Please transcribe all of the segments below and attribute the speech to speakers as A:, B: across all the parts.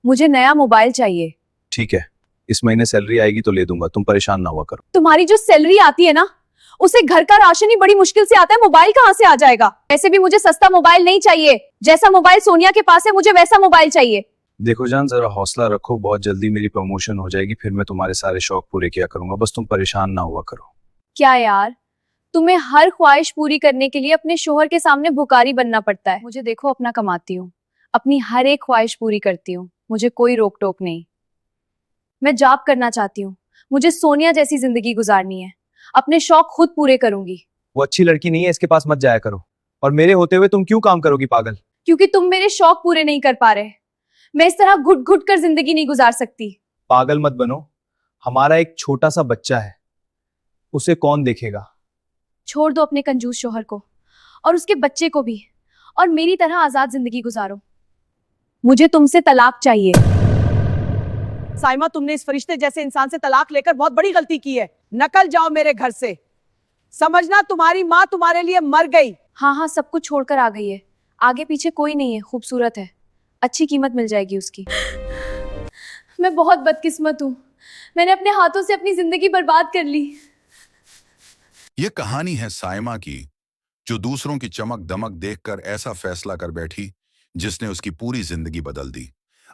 A: मुझे नया मोबाइल चाहिए।
B: ठीक है, इस महीने सैलरी आएगी तो ले दूंगा, तुम परेशान ना हुआ करो।
A: तुम्हारी जो सैलरी आती है ना, उसे घर का राशन ही बड़ी मुश्किल से आता है, मोबाइल कहाँ से आ जाएगा? वैसे भी मुझे सस्ता मोबाइल नहीं चाहिए। जैसा मोबाइल सोनिया के पास है, मुझे वैसा मोबाइल चाहिए।
B: देखो जान, जरा हौसला रखो, बहुत जल्दी मेरी प्रमोशन हो जाएगी, फिर मैं तुम्हारे सारे शौक पूरे किया करूंगा, बस तुम परेशान ना हुआ करो।
A: क्या यार, तुम्हें हर ख्वाहिश पूरी करने के लिए अपने शोहर के सामने भिखारी बनना पड़ता है। मुझे देखो, अपना कमाती हूँ, अपनी हर एक ख्वाहिश पूरी करती हूँ, मुझे कोई रोक टोक नहीं। मैं जॉब करना चाहती हूँ, मुझे सोनिया जैसी जिंदगी गुजारनी है, अपने शौक खुद पूरे करूंगी।
B: वो अच्छी लड़की नहीं है, इसके पास मत जाया करो। और मेरे होते हुए तुम क्यों काम करोगी पागल?
A: क्योंकि तुम मेरे शौक पूरे नहीं कर पा रहे। मैं इस तरह घुट घुट कर जिंदगी नहीं गुजार सकती।
B: पागल मत बनो, हमारा एक छोटा सा बच्चा है, उसे कौन देखेगा?
A: छोड़ दो अपने कंजूस शोहर को और उसके बच्चे को भी, और मेरी तरह आजाद जिंदगी गुजारो। मुझे तुमसे तलाक चाहिए।
C: साइमा, तुमने इस फरिश्ते जैसे इंसान से तलाक लेकर बहुत बड़ी गलती की है। निकल जाओ मेरे घर से। समझना, तुम्हारी माँ तुम्हारे लिए मर गई।
A: हाँ हाँ, सब कुछ छोड़कर आ गई है। आगे पीछे कोई नहीं है, खूबसूरत है, अच्छी कीमत मिल जाएगी उसकी। मैं बहुत बदकिस्मत हूँ, मैंने अपने हाथों से अपनी जिंदगी बर्बाद कर ली।
D: ये कहानी है साइमा की, जो दूसरों की चमक दमक देखकर ऐसा फैसला कर बैठी जिसने उसकी पूरी जिंदगी बदल दी।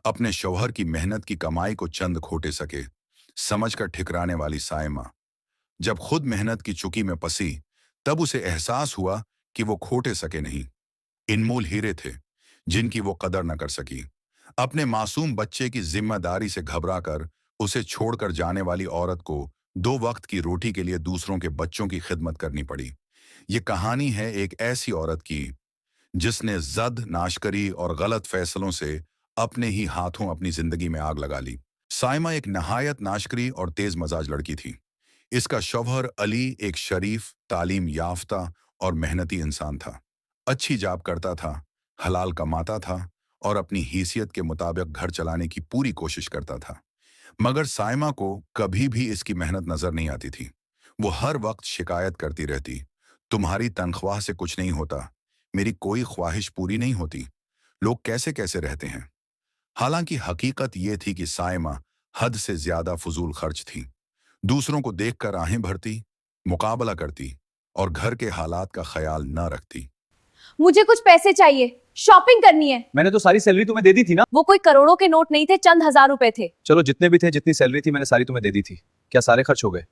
D: अपने शौहर की मेहनत की कमाई को चंद खोटे सके समझकर ठिकराने वाली साइमा जब खुद मेहनत की चुकी में पसी, तब उसे एहसास हुआ कि वो खोटे सके नहीं, इनमोल हीरे थे जिनकी वो कदर न कर सकी। अपने मासूम बच्चे की जिम्मेदारी से घबराकर उसे छोड़कर जाने वाली औरत को 2 वक्त की रोटी के लिए दूसरों के बच्चों की खिदमत करनी पड़ी। ये कहानी है एक ऐसी औरत की जिसने जद, नाशकरी और गलत फैसलों से अपने ही हाथों अपनी जिंदगी में आग लगा ली। साइमा एक नहायत नाशकरी और तेज मजाज लड़की थी। इसका शौहर अली एक शरीफ, तालीम याफ्ता और मेहनती इंसान था। अच्छी जॉब करता था, हलाल कमाता था और अपनी हैसियत के मुताबिक घर चलाने की पूरी कोशिश करता था। मगर साइमा को कभी भी इसकी मेहनत नजर नहीं आती थी। वो हर वक्त शिकायत करती रहती, तुम्हारी तनख्वाह से कुछ नहीं होता, मेरी कोई ख्वाहिश पूरी नहीं होती, लोग कैसे कैसे रहते हैं। हालांकि हकीकत ये थी कि साइमा हद से ज्यादा फजूल खर्च थी। दूसरों को देखकर आहें भरती, मुकाबला करती और घर के हालात का ख्याल न रखती।
A: मुझे कुछ पैसे चाहिए, शॉपिंग करनी है।
B: मैंने तो सारी सैलरी तुम्हें दे दी थी ना।
A: वो कोई करोड़ों के नोट नहीं थे, चंद हजार रुपए थे।
B: चलो जितने भी थे, जितनी सैलरी थी मैंने सारी तुम्हें दे दी थी। क्या सारे खर्च हो गए?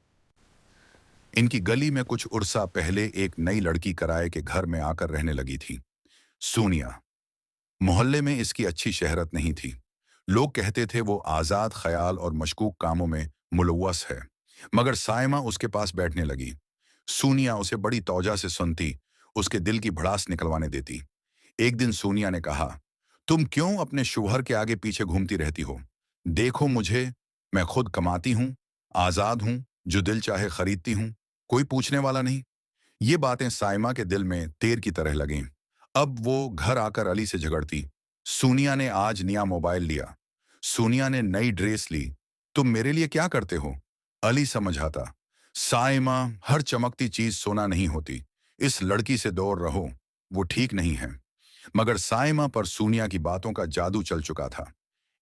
D: इनकी गली में कुछ उर्सा पहले एक नई लड़की किराए के घर में आकर रहने लगी थी, सोनिया। मोहल्ले में इसकी अच्छी शहरत नहीं थी। लोग कहते थे वो आजाद ख्याल और मशकूक कामों में मुलव्वस है। मगर साइमा उसके पास बैठने लगी। सोनिया उसे बड़ी तौजा से सुनती, उसके दिल की भड़ास निकलवाने देती। एक दिन सोनिया ने कहा, तुम क्यों अपने शौहर के आगे पीछे घूमती रहती हो? देखो मुझे, मैं खुद कमाती हूँ, आजाद हूँ, जो दिल चाहे खरीदती हूँ, कोई पूछने वाला नहीं। ये बातें साइमा के दिल में तीर की तरह लगीं। अब वो घर आकर अली से झगड़ती, सोनिया ने आज नया मोबाइल लिया, सोनिया ने नई ड्रेस ली, तुम मेरे लिए क्या करते हो? अली समझाता, साइमा, हर चमकती चीज सोना नहीं होती, इस लड़की से दूर रहो, वो ठीक नहीं है। मगर साइमा पर सोनिया की बातों का जादू चल चुका था।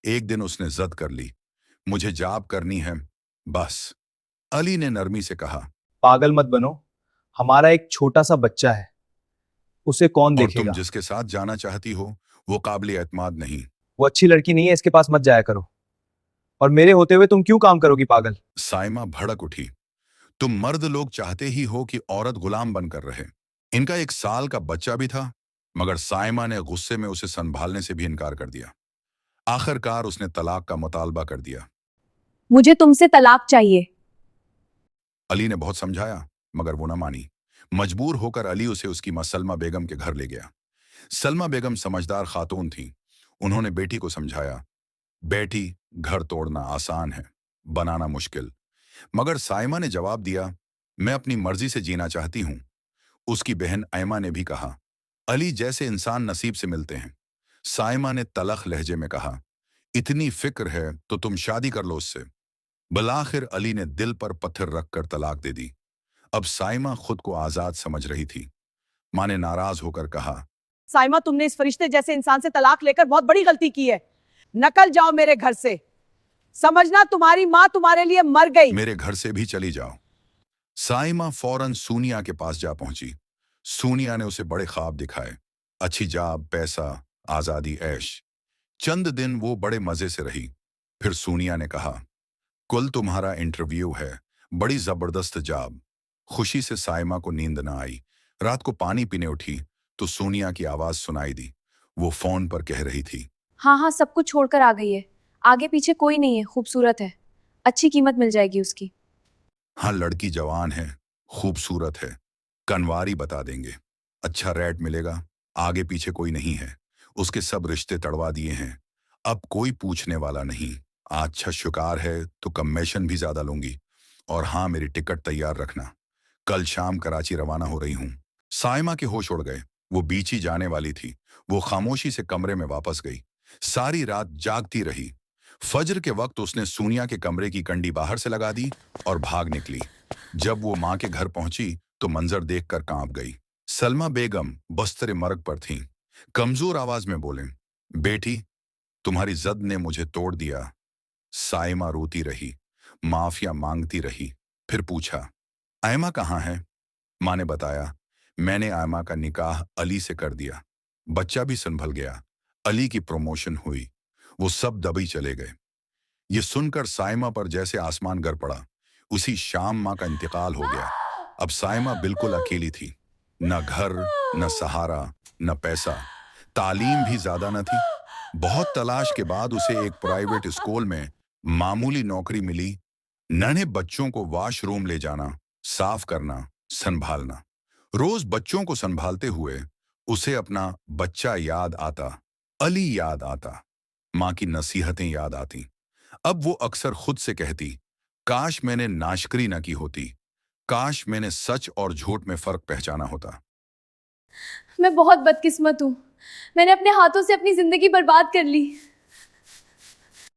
D: एक दिन उसने जद कर ली, मुझे जॉब करनी है, बस। अली ने नरमी से कहा,
B: पागल मत बनो, हमारा एक छोटा सा बच्चा है, उसे कौन
D: और तुम
B: देखेगा?
D: जिसके साथ जाना चाहती हो वो काबिल एतमाद नहीं।
B: वो अच्छी लड़की नहीं है, इसके पास मत जाया करो। और मेरे होते हुए तुम क्यों काम करोगी पागल?
D: साइमा भड़क उठी, तुम मर्द लोग चाहते ही हो कि औरत गुलाम बनकर रहे। इनका 1 साल का बच्चा भी था, मगर साइमा ने गुस्से में उसे संभालने से भी इनकार कर दिया। आखिरकार उसने तलाक का मुतालबा कर दिया।
A: मुझे तुमसे तलाक चाहिए।
D: अली ने बहुत समझाया, मगर वो न मानी। मजबूर होकर अली उसे उसकी मां सलमा बेगम के घर ले गया। सलमा बेगम समझदार खातून थी। उन्होंने बेटी को समझाया, बेटी, घर तोड़ना आसान है, बनाना मुश्किल। मगर साइमा ने जवाब दिया, मैं अपनी मर्जी से जीना चाहती हूं। उसकी बहन ऐमा ने भी कहा, अली जैसे इंसान नसीब से मिलते हैं। साइमा ने तलख लहजे में कहा, इतनी फिक्र है तो तुम शादी कर लो उससे। बलाखिर अली ने दिल पर पत्थर रखकर तलाक दे दी। अब साइमा खुद को आजाद समझ रही थी। मां ने नाराज होकर कहा,
C: साइमा, तुमने इस फरिश्ते जैसे इंसान से तलाक लेकर बहुत बड़ी गलती की है। निकल जाओ मेरे घर से। समझना तुम्हारी माँ तुम्हारे लिए मर गई।
D: मेरे घर से भी चली जाओ। साइमा फौरन सोनिया के पास जा पहुंची। सोनिया ने उसे बड़े ख्वाब दिखाए, अच्छी जॉब, पैसा, आजादी, ऐश। चंद दिन वो बड़े मजे से रही। फिर सोनिया ने कहा, कल तुम्हारा इंटरव्यू है, बड़ी जबरदस्त जॉब। खुशी से साइमा को नींद न आई। रात को पानी पीने उठी तो सोनिया की आवाज सुनाई दी। वो फोन पर कह रही थी,
A: हाँ हाँ, सब कुछ छोड़कर आ गई है। आगे पीछे कोई नहीं है, खूबसूरत है, अच्छी कीमत मिल जाएगी उसकी।
D: हाँ, लड़की जवान है, खूबसूरत है, कनवारी बता देंगे, अच्छा रेट मिलेगा, आगे पीछे कोई नहीं है, उसके सब रिश्ते तड़वा दिए हैं, अब कोई पूछने वाला नहीं। अच्छा शिकार है तो कमीशन भी ज्यादा लूंगी। और हाँ, मेरी टिकट तैयार रखना, कल शाम कराची रवाना हो रही हूँ। साइमा के होश उड़ गए। वो बीच ही जाने वाली थी। वो खामोशी से कमरे में वापस गई। सारी रात जागती रही। फजर के वक्त उसने सोनिया के कमरे की कंडी बाहर से लगा दी और भाग निकली। जब वो माँ के घर पहुंची तो मंजर देखकर कांप गई। सलमा बेगम बस्तर मर्ग पर थीं। कमजोर आवाज में बोले, बेटी, तुम्हारी जद ने मुझे तोड़ दिया। साइमा रोती रही, माफिया मांगती रही। फिर पूछा, आयमा कहाँ है? माँ ने बताया, मैंने आयमा का निकाह अली से कर दिया, बच्चा भी संभल गया, अली की प्रमोशन हुई, वो सब दबी चले गए। ये सुनकर साइमा पर जैसे आसमान गिर पड़ा। उसी शाम माँ का इंतकाल हो गया। अब साइमा बिल्कुल अकेली थी, न घर, न सहारा, न पैसा, तालीम भी ज्यादा न थी। बहुत तलाश के बाद उसे एक प्राइवेट स्कूल में मामूली नौकरी मिली। नन्हे बच्चों को वॉशरूम ले जाना, साफ करना, संभालना। रोज बच्चों को संभालते हुए उसे अपना बच्चा याद आता, अली याद आता, माँ की नसीहतें याद आती। अब वो अक्सर खुद से कहती, काश मैंने नाशकरी न की होती, काश मैंने सच और झूठ में फर्क पहचाना होता।
A: मैं बहुत बदकिस्मत हूँ, मैंने अपने हाथों से अपनी जिंदगी बर्बाद कर ली।